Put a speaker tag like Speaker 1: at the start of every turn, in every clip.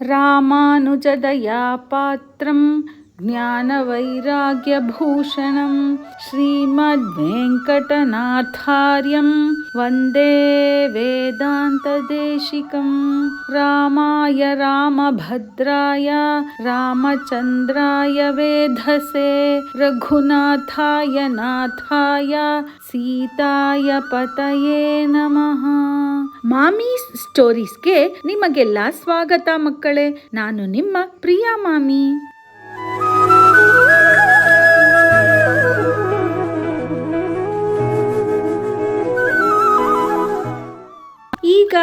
Speaker 1: ರಾಮಾನುಜದಯಾ ಪಾತ್ರಂ ಜ್ಞಾನವೈರಾಗ್ಯಭೂಷಣಂ ಶ್ರೀಮದ್ವೆಂಕಟನಾಥಾರ್ಯಂ ವಂದೇ ವೇದಾಂತದೇಶಿಕಂ. ರಾಮಾಯ ರಾಮಭದ್ರಾಯ ರಾಮಚಂದ್ರಾಯ ವೇಧಸೆ ರಘುನಾಥಾಯ ನಾಥಾಯ ಸೀತಾಯ ಪತಯೇ ನಮಃ. ಮಾಮೀಸ್ ಸ್ಟೋರೀಸ್ಗೆ ನಿಮಗೆಲ್ಲ ಸ್ವಾಗತ ಮಕ್ಕಳೇ. ನಾನು ನಿಮ್ಮ ಪ್ರಿಯ ಮಾಮಿ. ಈಗ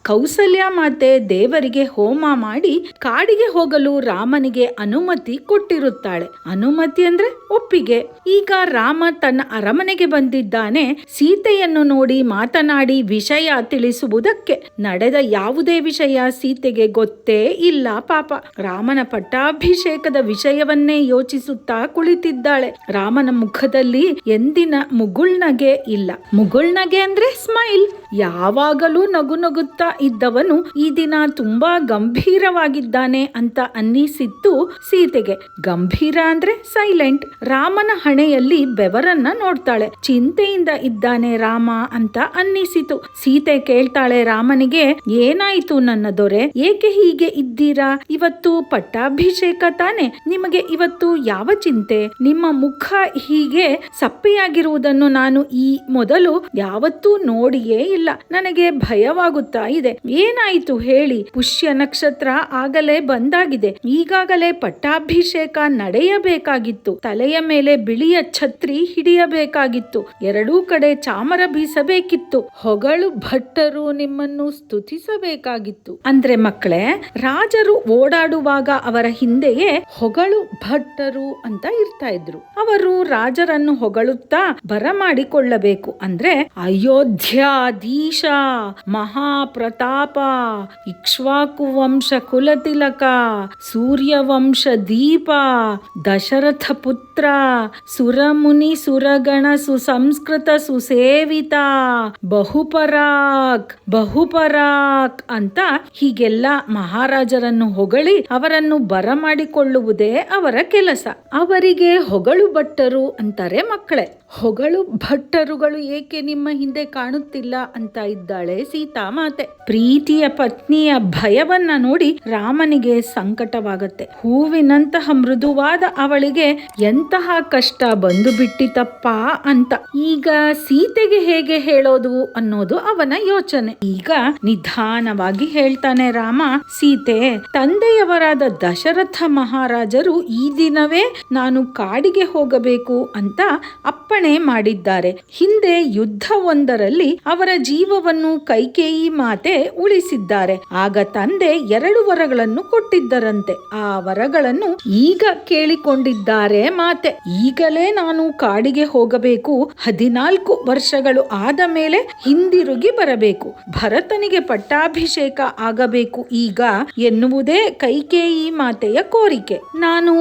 Speaker 1: ಕೌಸಲ್ಯ ಮಾತೆ ದೇವರಿಗೆ ಹೋಮ ಮಾಡಿ ಕಾಡಿಗೆ ಹೋಗಲು ರಾಮನಿಗೆ ಅನುಮತಿ ಕೊಟ್ಟಿರುತ್ತಾಳೆ. ಅನುಮತಿ ಅಂದ್ರೆ ಒಪ್ಪಿಗೆ. ಈಗ ರಾಮ ತನ್ನ ಅರಮನೆಗೆ ಬಂದಿದ್ದಾನೆ. ಸೀತೆಯನ್ನು ನೋಡಿ ಮಾತನಾಡಿ ವಿಷಯ ತಿಳಿಸುವುದಕ್ಕೆ. ನಡೆದ ಯಾವುದೇ ವಿಷಯ ಸೀತೆಗೆ ಗೊತ್ತೇ ಇಲ್ಲ ಪಾಪ. ರಾಮನ ಪಟ್ಟಾಭಿಷೇಕದ ವಿಷಯವನ್ನೇ ಯೋಚಿಸುತ್ತಾ ಕುಳಿತಿದ್ದಾಳೆ. ರಾಮನ ಮುಖದಲ್ಲಿ ಎಂದಿನ ಮುಗುಳ್ನಗೆ ಇಲ್ಲ. ಮುಗುಳ್ನಗೆ ಅಂದ್ರೆ ಸ್ಮೈಲ್. ಯಾವಾಗಲೂ ನಗು ನಗುತ್ತಾ ಇದ್ದವನು ಈ ದಿನ ತುಂಬಾ ಗಂಭೀರವಾಗಿದ್ದಾನೆ ಅಂತ ಅನ್ನಿಸಿತ್ತು ಸೀತೆಗೆ. ಗಂಭೀರ ಅಂದ್ರೆ ಸೈಲೆಂಟ್. ರಾಮನ ಹಣೆಯಲ್ಲಿ ಬೆವರನ್ನ ನೋಡ್ತಾಳೆ. ಚಿಂತೆಯಿಂದ ಇದ್ದಾನೆ ರಾಮ ಅಂತ ಅನ್ನಿಸಿತು. ಸೀತೆ ಕೇಳ್ತಾಳೆ ರಾಮನಿಗೆ, ಏನಾಯ್ತು ನನ್ನ ದೊರೆ, ಏಕೆ ಹೀಗೆ ಇದ್ದೀರಾ? ಇವತ್ತು ಪಟ್ಟಾಭಿಷೇಕ ತಾನೆ, ನಿಮಗೆ ಇವತ್ತು ಯಾವ ಚಿಂತೆ? ನಿಮ್ಮ ಮುಖ ಹೀಗೆ ಸಪ್ಪೆಯಾಗಿರುವುದನ್ನು ನಾನು ಈ ಮೊದಲು ಯಾವತ್ತೂ ನೋಡಿಯೇ ಇಲ್ಲ. ನನಗೆ ಭಯವಾಗುತ್ತಾ ಇದೆ. ಏನಾಯಿತು ಹೇಳಿ? ಪುಷ್ಯ ನಕ್ಷತ್ರ ಆಗಲೇ ಬಂದಾಗಿದೆ. ಈಗಾಗಲೇ ಪಟ್ಟಾಭಿಷೇಕ ನಡೆಯಬೇಕಾಗಿತ್ತು. ತಲೆಯ ಮೇಲೆ ಬಿಳಿಯ ಛತ್ರಿ ಹಿಡಿಯಬೇಕಾಗಿತ್ತು. ಎರಡೂ ಕಡೆ ಚಾಮರ ಬೀಸಬೇಕಿತ್ತು. ಹೊಗಳು ಭಟ್ಟರು ನಿಮ್ಮನ್ನು ಸ್ತುತಿಸಬೇಕಾಗಿತ್ತು. ಅಂದ್ರೆ ಮಕ್ಕಳೇ, ರಾಜರು ಓಡಾಡುವಾಗ ಅವರ ಹಿಂದೆಯೇ ಹೊಗಳು ಭಟ್ಟರು ಅಂತ ಇರ್ತಾ ಇದ್ರು. ಅವರು ರಾಜರನ್ನು ಹೊಗಳುತ್ತಾ ಬರಮಾಡಿಕೊಳ್ಳಬೇಕು. ಅಂದ್ರೆ ಅಯೋಧ್ಯಾಧೀಶ, ಮಹಾಪ್ರತಾಪ, ಇಕ್ಷ್ವಾಕು ವಂಶ ಕುಲತಿಲಕ, ಸೂರ್ಯವಂಶ ದೀಪ, ದಶರಥ ಪುತ್ರ, ಸುರಮುನಿ ಸುರಗಣ ಸುಸಂಸ್ಕೃತ ಸುಸೇವಿತ, ಬಹುಪರಾಕ್ ಬಹುಪರಾಕ್ ಅಂತ ಹೀಗೆಲ್ಲ ಮಹಾರಾಜರನ್ನು ಹೊಗಳಿ ಅವರನ್ನು ಬರಮಾಡಿಕೊಳ್ಳುವುದೇ ಅವರ ಕೆಲಸ. ಅವರಿಗೆ ಹೊಗಳು ಭಟ್ಟರು ಅಂತಾರೆ ಮಕ್ಕಳೇ. ಹೊಗಳು ಭಟ್ಟರುಗಳು ಏಕೆ ನಿಮ್ಮ ಹಿಂದೆ ಕಾಣುತ್ತಿಲ್ಲ ಅಂತ ಇದ್ದಾಳೆ ಸೀತಾ ಮಾತೆ. ಪ್ರೀತಿಯ ಪತ್ನಿಯ ಭಯವನ್ನ ನೋಡಿ ರಾಮನಿಗೆ ಸಂಕಟವಾಗತ್ತೆ. ಹೂವಿನಂತಹ ಮೃದುವಾದ ಅವಳಿಗೆ ಎಂತಹ ಕಷ್ಟ ಬಂದು ಬಿಟ್ಟಿತಪ್ಪ ಅಂತ. ಈಗ ಸೀತೆಗೆ ಹೇಗೆ ಹೇಳೋದು ಅನ್ನೋದು ಅವನ ಯೋಚನೆ. ಈಗ ನಿಧಾನವಾಗಿ ಹೇಳ್ತಾನೆ ರಾಮ, ಸೀತೆ, ತಂದೆಯವರಾದ ದಶರಥ ಮಹಾರಾಜರು ಈ ದಿನವೇ ನಾನು ಕಾಡಿಗೆ ಹೋಗಬೇಕು ಅಂತ ಅಪ್ಪಣೆ ಮಾಡಿದ್ದಾರೆ. ಹಿಂದೆ ಯುದ್ಧವೊಂದರಲ್ಲಿ ಅವರ ಜೀವವನ್ನು ಕೈಕೇಯಿ ಮಾತೆ ಉಳಿಸಿದ್ದಾರೆ. ಆಗ ತಂದೆ 2 ವರಗಳನ್ನು ಕೊಟ್ಟಿದ್ದರಂತೆ. ಆ ವರಗಳನ್ನು ಈಗ ಕೇಳಿಕೊಂಡಿದ್ದಾರೆ ಮಾತೆ. ಈಗಲೇ ನಾನು ಕಾಡಿಗೆ ಹೋಗಬೇಕು. 14 ವರ್ಷಗಳು ಆದ ಮೇಲೆ ಹಿಂದಿರುಗಿ ಬರಬೇಕು. ಭರತನಿಗೆ ಪಟ್ಟಾಭಿಷೇಕ ಆಗಬೇಕು ಈಗ ಎನ್ನುವುದೇ ಕೈಕೇಯಿ ಮಾತೆಯ ಕೋರಿಕೆ. ನಾನು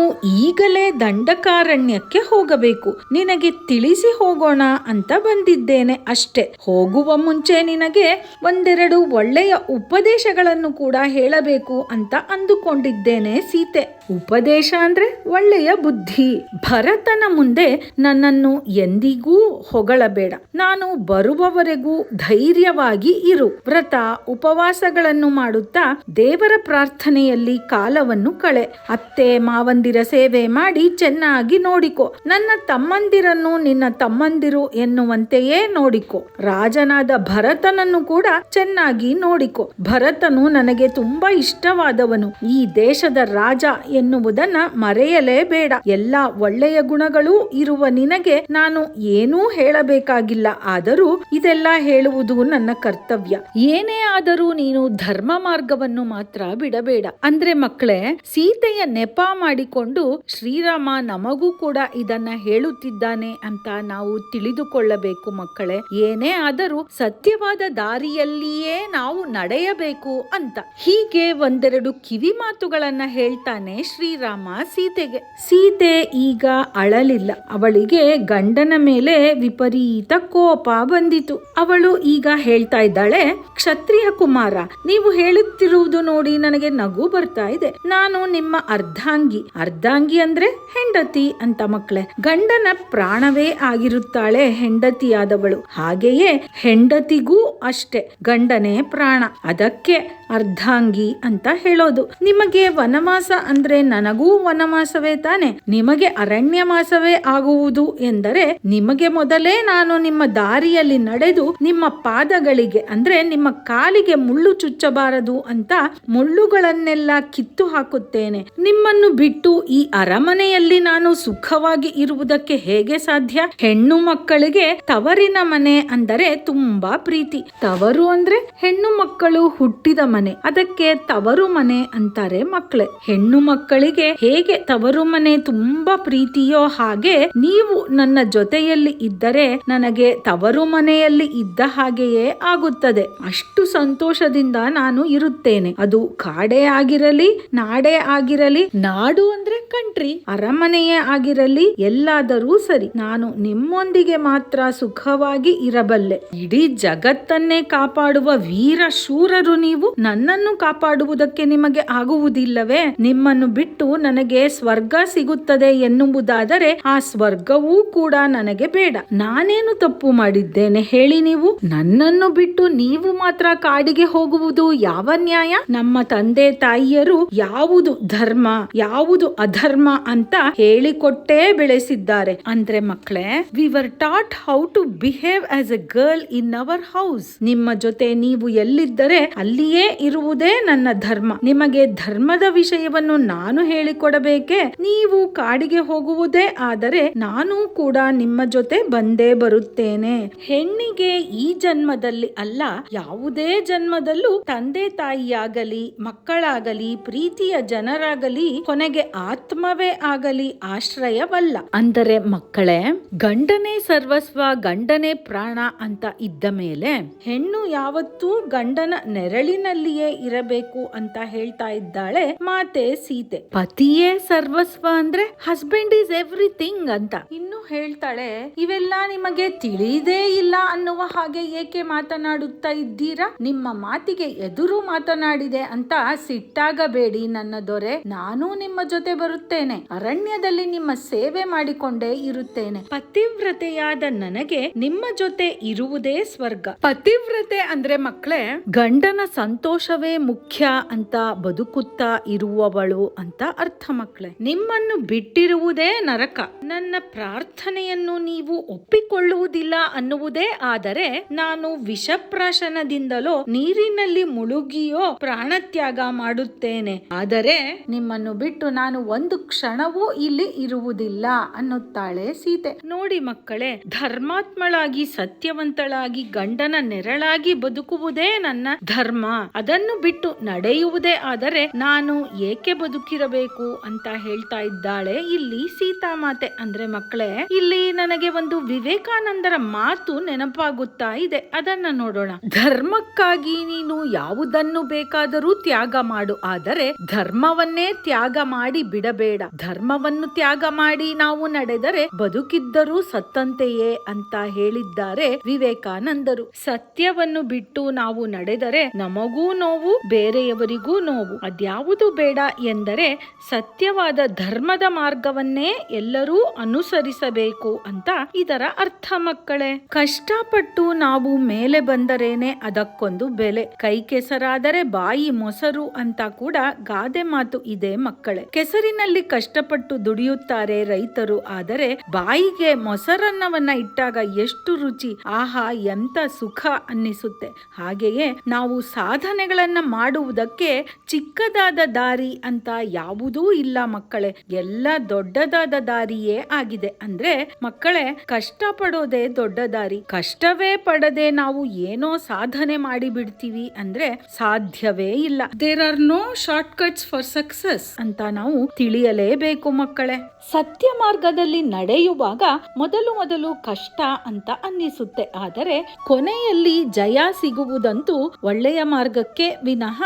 Speaker 1: ಈಗಲೇ ದಂಡಕಾರಣ್ಯಕ್ಕೆ ಹೋಗಬೇಕು. ನಿನಗೆ ತಿಳಿಸಿ ಹೋಗೋಣ ಅಂತ ಬಂದಿದ್ದೇನೆ ಅಷ್ಟೇ. ಹೋಗುವ ಮುಂಚೆ ನಿನಗೆ ಒಂದೆರಡು ಒಳ್ಳೆಯ ಉಪದೇಶಗಳನ್ನು ಕೂಡ ಹೇಳಬೇಕು ಅಂತ ಅಂದುಕೊಂಡಿದ್ದೇನೆ ಸೀತೆ. ಉಪದೇಶ ಅಂದ್ರೆ ಒಳ್ಳೆಯ ಬುದ್ಧಿ. ಭರತನ ಮುಂದೆ ನನ್ನನ್ನು ಎಂದಿಗೂ ಹೊಗಳಬೇಡ. ನಾನು ಬರುವವರೆಗೂ ಧೈರ್ಯವಾಗಿ ಇರು. ವ್ರತ ಉಪವಾಸಗಳನ್ನು ಮಾಡುತ್ತಾ ದೇವರ ಪ್ರಾರ್ಥನೆಯಲ್ಲಿ ಕಾಲವನ್ನು ಕಳೆ. ಅತ್ತೆ ಮಾವಂದಿರ ಸೇವೆ ಮಾಡಿ ಚೆನ್ನಾಗಿ ನೋಡಿಕೊ. ನನ್ನ ತಮ್ಮಂದಿರನ್ನು ನಿನ್ನ ತಮ್ಮಂದಿರು ಎನ್ನುವಂತೆಯೇ ನೋಡಿಕೊ. ರಾಜನಾದ ಭರತನನ್ನು ಕೂಡ ಚೆನ್ನಾಗಿ ನೋಡಿಕೊ. ಭರತನು ನನಗೆ ತುಂಬಾ ಇಷ್ಟವಾದವನು. ಈ ದೇಶದ ರಾಜ ಎನ್ನುವುದನ್ನ ಮರೆಯಲೇಬೇಡ. ಎಲ್ಲ ಒಳ್ಳೆಯ ಗುಣಗಳು ಇರುವ ನಿನಗೆ ನಾನು ಏನೂ ಹೇಳಬೇಕಾಗಿಲ್ಲ. ಆದರೂ ಇದೆಲ್ಲ ಹೇಳುವುದು ನನ್ನ ಕರ್ತವ್ಯ. ಏನೇ ಆದರೂ ನೀನು ಧರ್ಮ ಮಾರ್ಗವನ್ನು ಮಾತ್ರ ಬಿಡಬೇಡ. ಅಂದ್ರೆ ಮಕ್ಕಳೇ, ಸೀತೆಯ ನೆಪ ಮಾಡಿಕೊಂಡು ಶ್ರೀರಾಮ ನಮಗೂ ಕೂಡ ಇದನ್ನ ಹೇಳುತ್ತಿದ್ದಾನೆ ಅಂತ ನಾವು ತಿಳಿದುಕೊಳ್ಳಬೇಕು ಮಕ್ಕಳೇ. ಏನೇ ಆದರೂ ಸತ್ಯವಾದ ದಾರಿಯಲ್ಲಿಯೇ ನಾವು ನಡೆಯಬೇಕು ಅಂತ. ಹೀಗೆ ಒಂದೆರಡು ಕಿವಿ ಮಾತುಗಳನ್ನ ಹೇಳ್ತಾನೆ ಶ್ರೀರಾಮ ಸೀತೆಗೆ. ಸೀತೆ ಈಗ ಅಳಲಿಲ್ಲ. ಅವಳಿಗೆ ಗಂಡನ ಮೇಲೆ ವಿಪರೀತ ಕೋಪ ಬಂದಿತು. ಅವಳು ಈಗ ಹೇಳ್ತಾ ಇದ್ದಾಳೆ, ಕ್ಷತ್ರಿಯ ಕುಮಾರ, ನೀವು ಹೇಳುತ್ತಿರುವುದು ನೋಡಿ ನನಗೆ ನಗು ಬರ್ತಾ ಇದೆ. ನಾನು ನಿಮ್ಮ ಅರ್ಧಾಂಗಿ ಅಂದ್ರೆ ಹೆಂಡತಿ ಅಂತ ಮಕ್ಕಳೇ. ಗಂಡನ ಪ್ರಾಣವೇ ಆಗಿರುತ್ತಾಳೆ ಹೆಂಡತಿಯಾದವಳು. ಹಾಗೆಯೇ ಹೆಂಡತಿಗೂ ಅಷ್ಟೇ ಗಂಡನೇ ಪ್ರಾಣ. ಅದಕ್ಕೆ ಅರ್ಧಾಂಗಿ ಅಂತ ಹೇಳೋದು. ನಿಮಗೆ ವನವಾಸ ಅಂದ್ರೆ ನನಗೂ ವನವಾಸವೇ ತಾನೆ. ನಿಮಗೆ ಅರಣ್ಯ ಮಾಸವೇ ಆಗುವುದು ಎಂದರೆ ನಿಮಗೆ ಮೊದಲೇ ನಾನು ನಿಮ್ಮ ದಾರಿಯಲ್ಲಿ ನಡೆದು ನಿಮ್ಮ ಪಾದಗಳಿಗೆ ಅಂದ್ರೆ ನಿಮ್ಮ ಕಾಲಿಗೆ ಮುಳ್ಳು ಚುಚ್ಚಬಾರದು ಅಂತ ಮುಳ್ಳುಗಳನ್ನೆಲ್ಲ ಕಿತ್ತು ಹಾಕುತ್ತೇನೆ. ನಿಮ್ಮನ್ನು ಬಿಟ್ಟು ಈ ಅರಮನೆಯಲ್ಲಿ ನಾನು ಸುಖವಾಗಿ ಇರುವುದಕ್ಕೆ ಹೇಗೆ ಸಾಧ್ಯ? ಹೆಣ್ಣು ಮಕ್ಕಳಿಗೆ ತವರಿನ ಮನೆ ಅಂದರೆ ತುಂಬಾ ಪ್ರೀತಿ. ತವರು ಅಂದ್ರೆ ಹೆಣ್ಣು ಮಕ್ಕಳು ಹುಟ್ಟಿದ ಮನೆ, ಅದಕ್ಕೆ ತವರು ಮನೆ ಅಂತಾರೆ ಮಕ್ಕಳೇ. ಹೆಣ್ಣು ಮಕ್ಕಳಿಗೆ ಹೇಗೆ ತವರು ಮನೆ ತುಂಬಾ ಪ್ರೀತಿಯೋ ಹಾಗೆ ನೀವು ನನ್ನ ಜೊತೆಯಲ್ಲಿ ಇದ್ದರೆ ನನಗೆ ತವರು ಮನೆಯಲ್ಲಿ ಇದ್ದ ಹಾಗೆಯೇ ಆಗುತ್ತದೆ. ಅಷ್ಟು ಸಂತೋಷದಿಂದ ನಾನು ಇರುತ್ತೇನೆ. ಅದು ಕಾಡೇ ಆಗಿರಲಿ, ನಾಡೇ ಆಗಿರಲಿ, ನಾಡು ಅಂದ್ರೆ ಕಂಟ್ರಿ, ಅರಮನೆಯೇ ಆಗಿರಲಿ, ಎಲ್ಲಾದರೂ ಸರಿ, ನಾನು ನಿಮ್ಮೊಂದಿಗೆ ಮಾತ್ರ ಸುಖವಾಗಿ ಇರಬಲ್ಲೆ. ಇಡೀ ಜಗತ್ತನ್ನೇ ಕಾಪಾಡುವ ವೀರ ಶೂರರು ನೀವು. ನನ್ನನ್ನು ಕಾಪಾಡುವುದಕ್ಕೆ ನಿಮಗೆ ಆಗುವುದಿಲ್ಲವೇ? ನಿಮ್ಮನ್ನು ಬಿಟ್ಟು ನನಗೆ ಸ್ವರ್ಗ ಸಿಗುತ್ತದೆ ಎನ್ನುವುದಾದರೆ ಆ ಸ್ವರ್ಗವೂ ಕೂಡ ನನಗೆ ಬೇಡ. ನಾನೇನು ತಪ್ಪು ಮಾಡಿದ್ದೇನೆ ಹೇಳಿ ನೀವು? ನನ್ನನ್ನು ಬಿಟ್ಟು ನೀವು ಮಾತ್ರ ಕಾಡಿಗೆ ಹೋಗುವುದು ಯಾವ ನ್ಯಾಯ? ನಮ್ಮ ತಂದೆ ತಾಯಿಯರು ಯಾವುದು ಧರ್ಮ ಯಾವುದು ಅಧರ್ಮ ಅಂತ ಹೇಳಿಕೊಟ್ಟೇ ಬೆಳೆಸಿದ್ದಾರೆ. ಅಂದ್ರೆ ಮಕ್ಕಳೇ, we were taught how to behave as a girl in our house. ನಿಮ್ಮ ಜೊತೆ ನೀವು ಎಲ್ಲಿದ್ದರೆ ಅಲ್ಲಿಯೇ ಇರುವುದೇ ನನ್ನ ಧರ್ಮ. ನಿಮಗೆ ಧರ್ಮದ ವಿಷಯವನ್ನು ನಾನು ಹೇಳಿಕೊಡಬೇಕೆ? ನೀವು ಕಾಡಿಗೆ ಹೋಗುವುದೇ ಆದರೆ ನಾನು ಕೂಡ ನಿಮ್ಮ ಜೊತೆ ಬಂದೇ ಬರುತ್ತೇನೆ. ಹೆಣ್ಣಿಗೆ ಈ ಜನ್ಮದಲ್ಲಿ ಅಲ್ಲ, ಯಾವುದೇ ಜನ್ಮದಲ್ಲೂ ತಂದೆ ತಾಯಿಯಾಗಲಿ, ಮಕ್ಕಳಾಗಲಿ, ಪ್ರೀತಿಯ ಜನರಾಗಲಿ, ಕೊನೆಗೆ ಆತ್ಮವೇ ಆಗಲಿ ಆಶ್ರಯವಲ್ಲ. ಅಂದರೆ ಮಕ್ಕಳೇ, ಗಂಡನೇ ಸರ್ವಸ್ವ, ಗಂಡನೇ ಪ್ರಾಣ ಅಂತ ಇದ್ದ ಮೇಲೆ ಹೆಣ್ಣು ಯಾವತ್ತೂ ಗಂಡನ ನೆರಳಿನಲ್ಲಿಯೇ ಇರಬೇಕು ಅಂತ ಹೇಳ್ತಾ ಇದ್ದಾಳೆ ಮಾತೆ ಸೀತೆ. ಪತಿಯೇ ಸರ್ವಸ್ವ ಅಂದ್ರೆ ಹಸ್ಬೆಂಡ್ ಈಸ್ ಎವ್ರಿಥಿಂಗ್ ಅಂತ ಇನ್ನು ಹೇಳ್ತಾಳೆ. ಇವೆಲ್ಲ ನಿಮಗೆ ತಿಳಿದೇ ಇಲ್ಲ ಅನ್ನುವ ಹಾಗೆ ಏಕೆ ಮಾತನಾಡುತ್ತಾ ಇದ್ದೀರಾ? ನಿಮ್ಮ ಮಾತಿಗೆ ಎದುರು ಮಾತನಾಡಿದೆ ಅಂತ ಸಿಟ್ಟಾಗಬೇಡಿ ನನ್ನ ದೊರೆ. ನಾನು ನಿಮ್ಮ ಜೊತೆ ಬರುತ್ತೇನೆ. ಅರಣ್ಯದಲ್ಲಿ ನಿಮ್ಮ ಸೇವೆ ಮಾಡಿಕೊಂಡೇ ಇರುತ್ತೇನೆ. ಪತಿವ್ರತೆಯಾದ ನನಗೆ ನಿಮ್ಮ ಜೊತೆ ಇರುವುದೇ ಸ್ವರ್ಗ. ಪತಿವ್ರತೆ ಅಂದ್ರೆ ಮಕ್ಕಳೇ, ಗಂಡನ ಸಂತೋಷವೇ ಮುಖ್ಯ ಅಂತ ಬದುಕುತ್ತಾ ಇರುವವಳು ಅಂತ ಅರ್ಥ ಮಕ್ಕಳೇ. ನಿಮ್ಮನ್ನು ಬಿಟ್ಟಿರುವುದೇ ನರಕ. ನನ್ನ ಪ್ರಾರ್ಥನೆಯನ್ನು ನೀವು ಒಪ್ಪಿಕೊಳ್ಳುವುದಿಲ್ಲ ಅನ್ನುವುದೇ ಆದರೆ ನಾನು ವಿಷಪ್ರಾಶನದಿಂದಲೋ ನೀರಿನಲ್ಲಿ ಮುಳುಗಿಯೋ ಪ್ರಾಣತ್ಯಾಗ ಮಾಡುತ್ತೇನೆ. ಆದರೆ ನಿಮ್ಮನ್ನು ಬಿಟ್ಟು ನಾನು ಒಂದು ಕ್ಷಣವೂ ಇಲ್ಲಿ ಇರುವುದಿಲ್ಲ ಅನ್ನುತ್ತಾಳೆ ಸೀತೆ. ನೋಡಿ ಮಕ್ಕಳೇ, ಧರ್ಮಾತ್ಮಳಾಗಿ ಸತ್ಯವಂತಳಾಗಿ ಗಂಡನ ನೆರಳಾಗಿ ಬದುಕುವುದೇ ನನ್ನ ಧರ್ಮ. ಅದನ್ನು ಬಿಟ್ಟು ನಡೆಯುವುದೇ ಆದರೆ ನಾನು ಏಕೆ ಬದುಕಿರಬೇಕು ಅಂತ ಹೇಳ್ತಾ ಇದ್ದಾಳೆ ಇಲ್ಲಿ ಸೀತಾಮಾತೆ. ಅಂದ್ರೆ ಮಕ್ಕಳೇ, ಇಲ್ಲಿ ನನಗೆ ಒಂದು ವಿವೇಕಾನಂದರ ಮಾತು ನೆನಪಾಗುತ್ತಾ ಇದೆ. ಅದನ್ನ ನೋಡೋಣ. ಧರ್ಮಕ್ಕಾಗಿ ನೀನು ಯಾವುದನ್ನು ಬೇಕಾದರೂ ತ್ಯಾಗ ಮಾಡು, ಆದರೆ ಧರ್ಮವನ್ನೇ ತ್ಯಾಗ ಮಾಡಿ ಬಿಡಬೇಡ. ಧರ್ಮವನ್ನು ತ್ಯಾಗ ಮಾಡಿ ನಾವು ನಡೆದರೆ ಬದುಕಿದ್ದರೂ ಸತ್ತಂತೆಯೇ ಅಂತ ಹೇಳಿದ್ದಾರೆ ವಿವೇಕಾನಂದರು. ಸತ್ಯವನ್ನು ಬಿಟ್ಟು ನಾವು ನಡೆದರೆ ನಮಗೂ ನೋವು, ಬೇರೆಯವರಿಗೂ ನೋವು. ಅದ್ಯಾವುದು ಬೇಡ ಎಂದರೆ ಸತ್ಯವಾದ ಧರ್ಮದ ಮಾರ್ಗವನ್ನೇ ಎಲ್ಲರೂ ಅನುಸರಿಸಬೇಕು ಅಂತ ಇದರ ಅರ್ಥ ಮಕ್ಕಳೇ. ಕಷ್ಟಪಟ್ಟು ನಾವು ಮೇಲೆ ಬಂದರೇನೆ ಅದಕ್ಕೊಂದು ಬೆಲೆ. ಕೈ ಕೆಸರಾದರೆ ಬಾಯಿ ಮೊಸರು ಅಂತ ಕೂಡ ಗಾದೆ ಮಾತು ಇದೆ ಮಕ್ಕಳೇ. ಕೆಸರಿನಲ್ಲಿ ಕಷ್ಟಪಟ್ಟು ದುಡಿಯುತ್ತಾರೆ ರೈತರು, ಆದರೆ ಬಾಯಿಗೆ ಮೊಸರನ್ನವನ್ನ ಇಟ್ಟಾಗ ಎಷ್ಟು ರುಚಿ, ಆಹಾ ಎಂತ ಸುಖ ಅನ್ನಿಸುತ್ತೆ. ಹಾಗೆಯೇ ನಾವು ಸಾಧನೆಗಳನ್ನ ಮಾಡುವುದಕ್ಕೆ ಚಿಕ್ಕದಾದ ದಾರಿ ಅಂತ ಯಾವುದೂ ಇಲ್ಲ ಮಕ್ಕಳೇ. ಎಲ್ಲ ದೊಡ್ಡದಾದ ದಾರಿಯೇ ಆಗಿದೆ. ಅಂದ್ರೆ ಮಕ್ಕಳೇ, ಕಷ್ಟ ಪಡೋದೇ ದೊಡ್ಡ ದಾರಿ. ಕಷ್ಟವೇ ಪಡದೆ ನಾವು ಏನೋ ಸಾಧನೆ ಮಾಡಿ ಬಿಡ್ತೀವಿ ಅಂದ್ರೆ ಸಾಧ್ಯವೇ ಇಲ್ಲ. There are no shortcuts for success ಅಂತ ನಾವು ತಿಳಿಯಲೇಬೇಕು ಮಕ್ಕಳೇ. ಸತ್ಯ ಮಾರ್ಗದಲ್ಲಿ ನಡೆಯುವಾಗ ಮೊದಲು ಕಷ್ಟ ಅಂತ ಅನ್ನಿಸುತ್ತೆ, ಆದರೆ ಕೊನೆಯಲ್ಲಿ ಜಯ ಸಿಗುವುದಂತೂ ಒಳ್ಳೆಯ ಮಾರ್ಗಕ್ಕೆ ವಿನಃ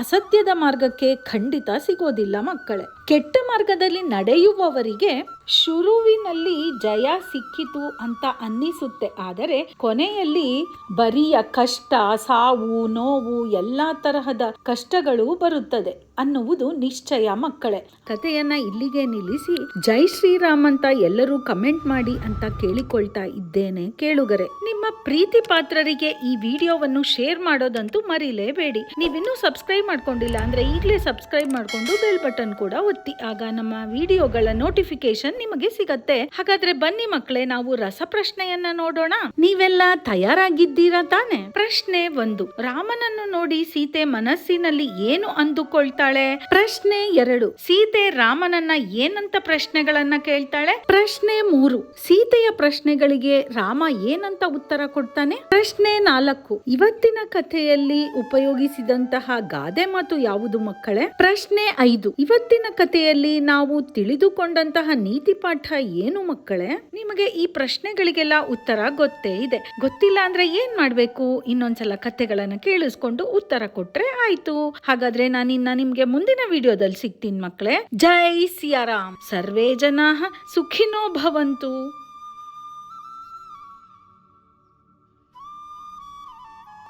Speaker 1: ಅಸತ್ಯದ ಮಾರ್ಗಕ್ಕೆ ಖಂಡಿತ ಸಿಗೋದಿಲ್ಲ ಮಕ್ಕಳೇ. ಕೆಟ್ಟ ಮಾರ್ಗದಲ್ಲಿ ನಡೆಯುವವರಿಗೆ ಶುರುವಿನಲ್ಲಿ ಜಯ ಸಿಕ್ಕಿತು ಅಂತ ಅನ್ನಿಸುತ್ತೆ, ಆದರೆ ಕೊನೆಯಲ್ಲಿ ಬರಿಯ ಕಷ್ಟ, ಸಾವು, ನೋವು, ಎಲ್ಲಾ ತರಹದ ಕಷ್ಟಗಳು ಬರುತ್ತದೆ ಅನ್ನುವುದು ನಿಶ್ಚಯ ಮಕ್ಕಳೇ. ಕಥೆಯನ್ನ ಇಲ್ಲಿಗೆ ನಿಲ್ಲಿಸಿ ಜೈ ಶ್ರೀರಾಮ್ ಅಂತ ಎಲ್ಲರೂ ಕಮೆಂಟ್ ಮಾಡಿ ಅಂತ ಕೇಳಿಕೊಳ್ತಾ ಇದ್ದೇನೆ ಕೇಳುಗರೆ. ನಿಮ್ಮ ಪ್ರೀತಿ ಪಾತ್ರರಿಗೆ ಈ ವಿಡಿಯೋವನ್ನು ಶೇರ್ ಮಾಡೋದಂತೂ ಮರಿಲೇಬೇಡಿ. ನೀವಿನ್ನೂ ಸಬ್ಸ್ಕ್ರೈಬ್ ಮಾಡ್ಕೊಂಡಿಲ್ಲ ಅಂದ್ರೆ ಈಗಲೇ ಸಬ್ಸ್ಕ್ರೈಬ್ ಮಾಡ್ಕೊಂಡು ಬೆಲ್ ಬಟನ್ ಕೂಡ ಒತ್ತಿ, ಆಗ ನಮ್ಮ ವಿಡಿಯೋಗಳ ನೋಟಿಫಿಕೇಶನ್ ನಿಮಗೆ ಸಿಗತ್ತೆ. ಹಾಗಾದ್ರೆ ಬನ್ನಿ ಮಕ್ಕಳೇ, ನಾವು ರಸಪ್ರಶ್ನೆಯನ್ನ ನೋಡೋಣ. ನೀವೆಲ್ಲ ತಯಾರಾಗಿದ್ದೀರಾ ತಾನೆ? ಪ್ರಶ್ನೆ 1. ರಾಮನನ್ನು ನೋಡಿ ಸೀತೆ ಮನಸ್ಸಿನಲ್ಲಿ ಏನು ಅಂದುಕೊಳ್ತಾಳೆ? ಪ್ರಶ್ನೆ 2. ಸೀತೆ ರಾಮನನ್ನ ಏನಂತ ಪ್ರಶ್ನೆಗಳನ್ನ ಕೇಳ್ತಾಳೆ? ಪ್ರಶ್ನೆ 3. ಸೀತೆಯ ಪ್ರಶ್ನೆಗಳಿಗೆ ರಾಮ ಏನಂತ ಉತ್ತರ ಕೊಡ್ತಾನೆ? ಪ್ರಶ್ನೆ 4. ಇವತ್ತಿನ ಕಥೆಯಲ್ಲಿ ಉಪಯೋಗಿಸಿದಂತಹ ಗಾದೆ ಮಾತು ಯಾವುದು ಮಕ್ಕಳೇ? ಪ್ರಶ್ನೆ 5. ಇವತ್ತಿನ ಕಥೆಯಲ್ಲಿ ನಾವು ತಿಳಿದುಕೊಂಡಂತಹ ನೀತಿ ಪಾಠ ಏನು ಮಕ್ಕಳೇ? ನಿಮಗೆ ಈ ಪ್ರಶ್ನೆಗಳಿಗೆಲ್ಲ ಉತ್ತರ ಗೊತ್ತೇ ಇದೆ. ಗೊತ್ತಿಲ್ಲ ಅಂದ್ರೆ ಏನ್ ಮಾಡ್ಬೇಕು? ಇನ್ನೊಂದ್ಸಲ ಕಥೆಗಳನ್ನ ಕೇಳಿಸ್ಕೊಂಡು ಉತ್ತರ ಕೊಟ್ರೆ ಆಯ್ತು. ಹಾಗಾದ್ರೆ ನಾನಿನ್ನ ನಿಮ್ಗೆ ಮುಂದಿನ ವಿಡಿಯೋದಲ್ಲಿ ಸಿಗ್ತೀನಿ ಮಕ್ಕಳೇ. ಜೈ ಸಿಯಾರಾಮ್. ಸರ್ವೇ ಜನಾಃ ಸುಖಿನೋ ಭವಂತು.